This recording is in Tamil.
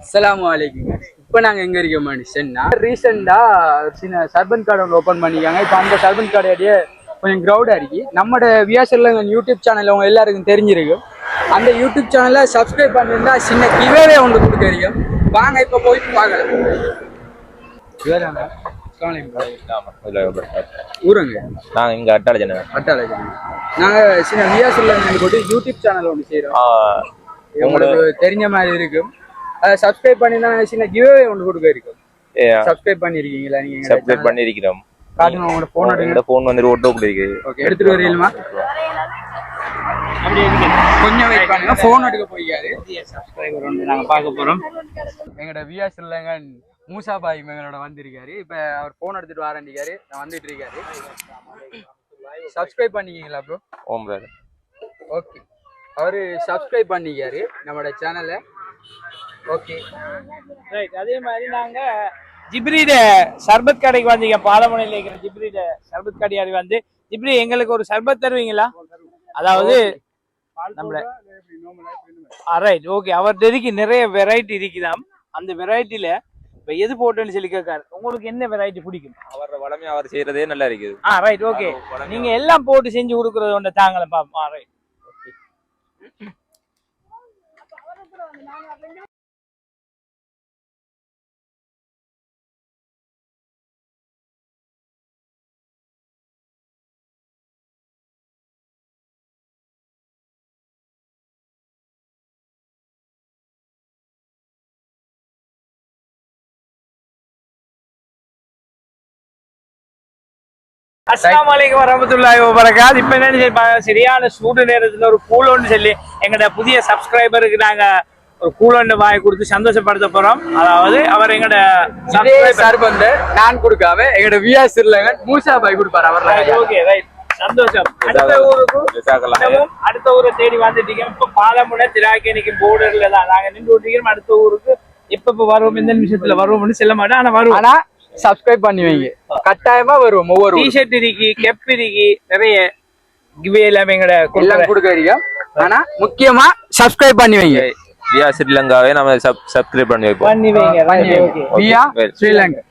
அஸ்ஸலாமுஅலைக்கும். இப்போ நாங்கள் எங்கே இருக்கோம் சொன்னா ரீசெண்டாக சின்ன சர்பன் கார்டு ஒன்று ஓப்பன் பண்ணிக்காங்க. இப்போ அந்த சர்பன் கார்டையே கொஞ்சம் க்ரௌடாக இருக்கு. நம்மளோட வியாசரில் யூடியூப் சேனல் அவங்க எல்லாருக்கும் தெரிஞ்சிருக்கும். அந்த யூடியூப் சேனலை சப்ஸ்கிரைப் பண்ணியிருந்தா சின்ன கிவேவே ஒன்று கொடுக்குறோம். வாங்க இப்போ போய் பார்க்கலாம். ஊருங்க நாங்கள் இங்கே அட்டாளஜன நாங்கள் சின்ன வியாசரில் போட்டு யூடியூப் சேனல் ஒன்று செய்கிறோம். உங்களுக்கு தெரிஞ்ச மாதிரி இருக்கும். சப்ஸ்கிரைப் பண்ணினா சின்ன கிவ்அவே ஒன்று கொடுக்க இருக்கும். சப்ஸ்கிரைப் பண்ணிருக்கீங்களா? நீங்க சப்ஸ்கிரைப் பண்ணிருக்கோம். காட்டுங்க உங்களோட போன் எடுங்க. போன் வந்து ஓட்டோக்குள்ள இருக்கு. ஓகே, எடுத்துட்டு வரீங்களா? கொஞ்சம் வெயிட் பண்ணுங்க, போன் எடுக்க போய்யாரு. சப்ஸ்கிரைபர் வந்து நாங்க பார்க்க போறோம். எங்கட வியாஸ் இல்லங்க மூசா பாய் எங்களோட வந்திருக்காரு. இப்போ அவர் போன் எடுத்துட்டு வரண்டிக்காரு. நான் வந்துட்டு இருக்காரு. சப்ஸ்கிரைப் பண்ணிக்கீங்களா ப்ரோ? ஓம் பிரதர். ஓகே, அவரு சப்ஸ்கிரைப் பண்ணிக்காரு நம்மளோட சேனலை. Okay right. அதே மாதிரி நாங்க ஜிப்ரீட சர்பத் கடைக்கு வந்தீங்க. பாலமனையில் இருக்கிற ஜிப்ரீட சர்பத் கடையாரி வந்து ஜிப்ரி எங்களுக்கு ஒரு சர்பத் தருவீங்களா? அதாவது நம்மள ரைட். ஓகே, அவர்கிட்ட இருக்கு நிறைய வெரைட்டி இருக்குதாம். அந்த வெரைட்டில இப்ப எது போட்டேன்னு சொல்லி கேட்காரு. உங்களுக்கு என்ன வெரைட்டி பிடிக்கும்? அவரோட வளமே அவர் செய்யறதே நல்லா இருக்குது. ரைட். ஓகே, நீங்க எல்லாம் போட்டு செஞ்சு கொடுக்கறது ஒன்று தாங்களே பாப்போம். ரைட். அஸ்ஸலாமு அலைக்கும் வரஹ்மத்துல்லாஹி வபரகாத். இப்ப என்ன சரியான சூடு நேரத்துல ஒரு கூல் ஒன்று சொல்லி எங்கட புதிய சப்ஸ்கிரைபருக்கு நாங்க ஒரு கூல் ஒன்று வாங்கி கொடுத்து சந்தோஷப்படுத்த போறோம். அதாவது அவர் எங்கட சர்பந்த நான் கொடுக்காம எங்கட வியாஸ் இல்லங்க மூசா பாய் கொடுப்பாரு. அவர் ஓகே ரைட். சந்தோஷம். அடுத்த ஊரை தேடி வந்துட்டீங்க. இப்ப பாலமுனை திராக்கேணிக்கு போர்டர்ல தான் நாங்க நின்று விட்டீங்க. அடுத்த ஊருக்கு எப்ப வருவோம், எந்த நிமிஷத்துல வருவோம்னு சொல்ல மாட்டோம். ஆனா வருவோம். ஆனா சப்ஸ்கிரைப் பண்ணி வைங்க, கட்டாயமா வருவோம். ஒவ்வொரு டிஷர்ட் இருக்கு, கெப் இருக்கு, நிறைய கிவே எல்லாமே எல்லாம் கொடுக்க. ஆனா முக்கியமா சப்ஸ்கிரைப் பண்ணி வைங்க. வியா ஸ்ரீலங்காவே நம்ம சப்ஸ்கிரைப் பண்ணி வைப்போம். பண்ணி வைங்க. வியா ஸ்ரீலங்கா.